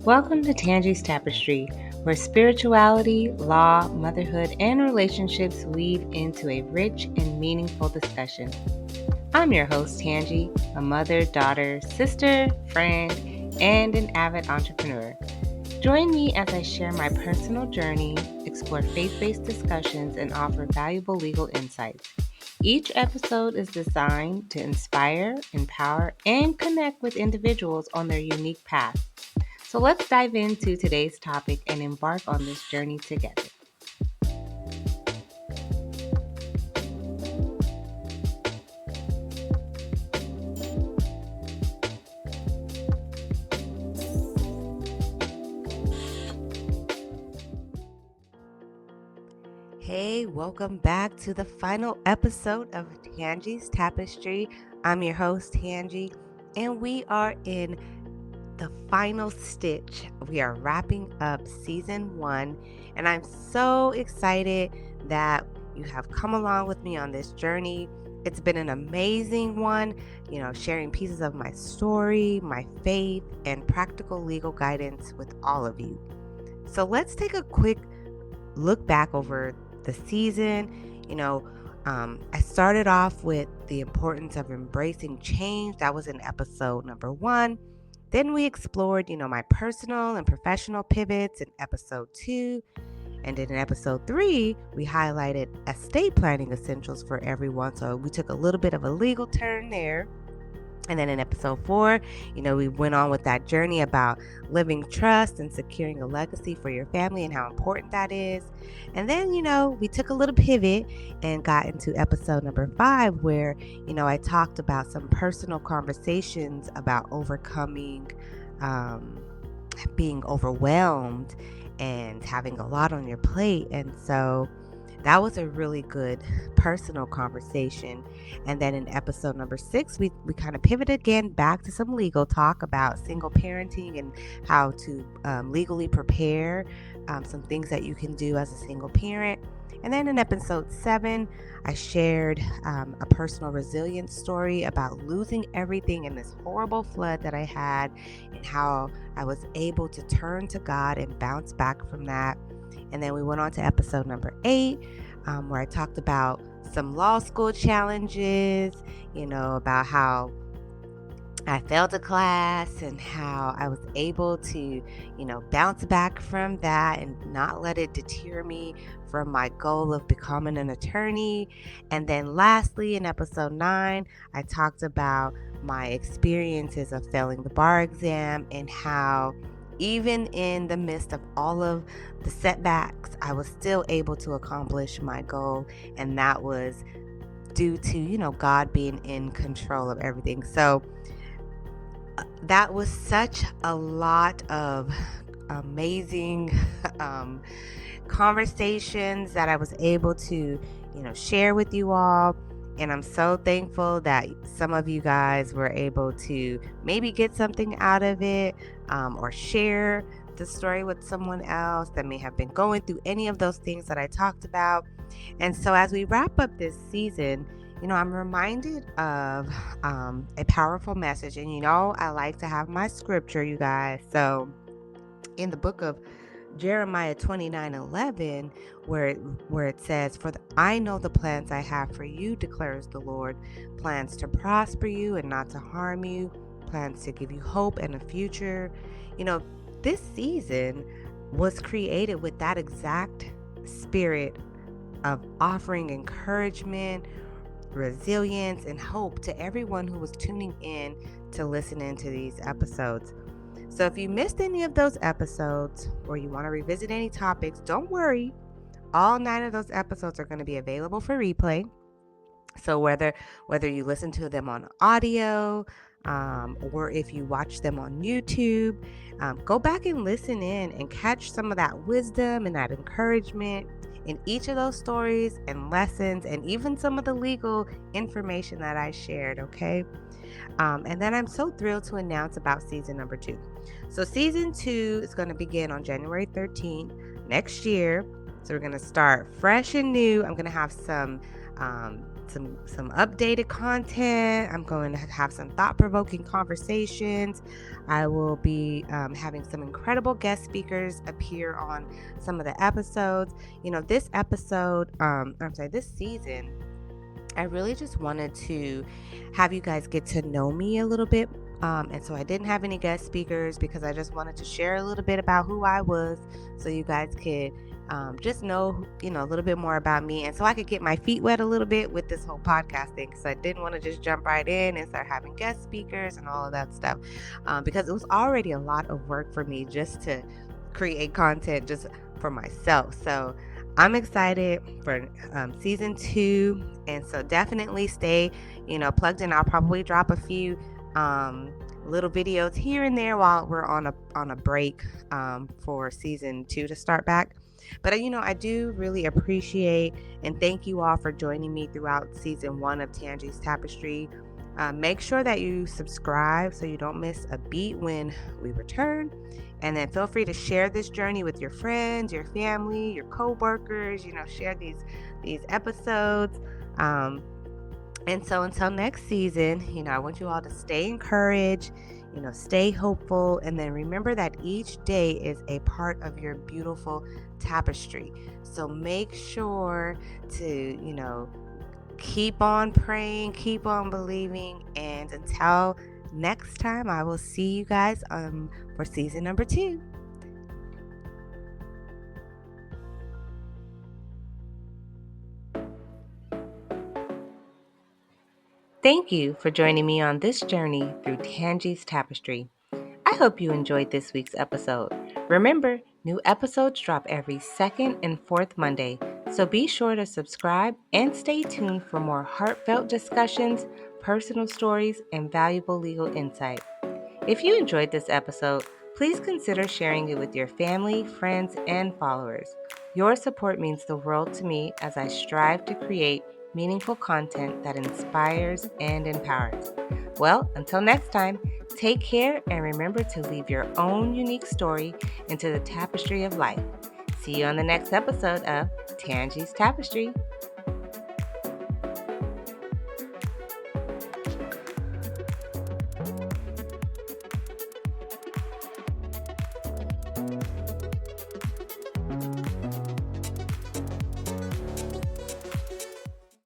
Welcome to Tangi's Tapestry, where spirituality, law, motherhood, and relationships weave into a rich and meaningful discussion. I'm your host, Tangi, a mother, daughter, sister, friend, and an avid entrepreneur. Join me as I share my personal journey, explore faith-based discussions, and offer valuable legal insights. Each episode is designed to inspire, empower, and connect with individuals on their unique path. So let's dive into today's topic and embark on this journey together. Hey, welcome back to the final episode of Tangi's Tapestry. I'm your host, Tangi, and we are in the final stitch. We are wrapping up season 1, and I'm so excited that you have come along with me on this journey. It's been an amazing one, sharing pieces of my story, my faith, and practical legal guidance with all of you. So let's take a quick look back over the season. I started off with the importance of embracing change. That was in episode number 1. Then we explored, my personal and professional pivots in episode 2. And then in episode 3, we highlighted estate planning essentials for everyone. So we took a little bit of a legal turn there. And then in episode 4, we went on with that journey about living trust and securing a legacy for your family and how important that is. And then, we took a little pivot and got into episode number 5, where, I talked about some personal conversations about overcoming, being overwhelmed and having a lot on your plate. And so that was a really good personal conversation. And then in episode number 6, we kind of pivoted again back to some legal talk about single parenting and how to legally prepare, some things that you can do as a single parent. And then in episode 7, I shared a personal resilience story about losing everything in this horrible flood that I had and how I was able to turn to God and bounce back from that. And then we went on to episode number 8, where I talked about some law school challenges, about how I failed a class and how I was able to, bounce back from that and not let it deter me from my goal of becoming an attorney. And then lastly, in episode 9, I talked about my experiences of failing the bar exam and how even in the midst of all of the setbacks, I was still able to accomplish my goal. And that was due to, God being in control of everything. So that was such a lot of amazing conversations that I was able to, share with you all. And I'm so thankful that some of you guys were able to maybe get something out of it, or share the story with someone else that may have been going through any of those things that I talked about. And so as we wrap up this season, I'm reminded of a powerful message. And, I like to have my scripture, you guys. So in the book of Jeremiah 29:11, where it says, "For I know the plans I have for you, declares the Lord, plans to prosper you and not to harm you, plans to give you hope and a future." This season was created with that exact spirit of offering encouragement, resilience, and hope to everyone who was tuning in to listen into these episodes. So if you missed any of those episodes or you want to revisit any topics, don't worry. All 9 of those episodes are going to be available for replay. So whether you listen to them on audio, or if you watch them on YouTube, go back and listen in and catch some of that wisdom and that encouragement in each of those stories and lessons, and even some of the legal information that I shared, okay? And then I'm so thrilled to announce about season number 2. So season 2 is going to begin on January 13th next year. So we're going to start fresh and new. I'm going to have some some updated content. I'm going to have some thought-provoking conversations. I will be having some incredible guest speakers appear on some of the episodes. This episode, this season, I really just wanted to have you guys get to know me a little bit. And so I didn't have any guest speakers because I just wanted to share a little bit about who I was so you guys could just know, a little bit more about me. And so I could get my feet wet a little bit with this whole podcast thing because I didn't want to just jump right in and start having guest speakers and all of that stuff because it was already a lot of work for me just to create content just for myself. So I'm excited for season 2, and so definitely stay, plugged in. I'll probably drop a few little videos here and there while we're on a break for season 2 to start back. But I do really appreciate and thank you all for joining me throughout season 1 of Tangi's Tapestry. Make sure that you subscribe so you don't miss a beat when we return. And then feel free to share this journey with your friends, your family, your co-workers, share these episodes. And so until next season, I want you all to stay encouraged, stay hopeful. And then remember that each day is a part of your beautiful tapestry. So make sure to, keep on praying, keep on believing. And until next time, I will see you guys for season number 2. Thank you for joining me on this journey through Tangi's Tapestry. I hope you enjoyed this week's episode. Remember, new episodes drop every second and fourth Monday, so be sure to subscribe and stay tuned for more heartfelt discussions, personal stories, and valuable legal insight. If you enjoyed this episode, please consider sharing it with your family, friends, and followers. Your support means the world to me as I strive to create meaningful content that inspires and empowers. Well, until next time, take care and remember to weave your own unique story into the tapestry of life. See you on the next episode of Tangi's Tapestry.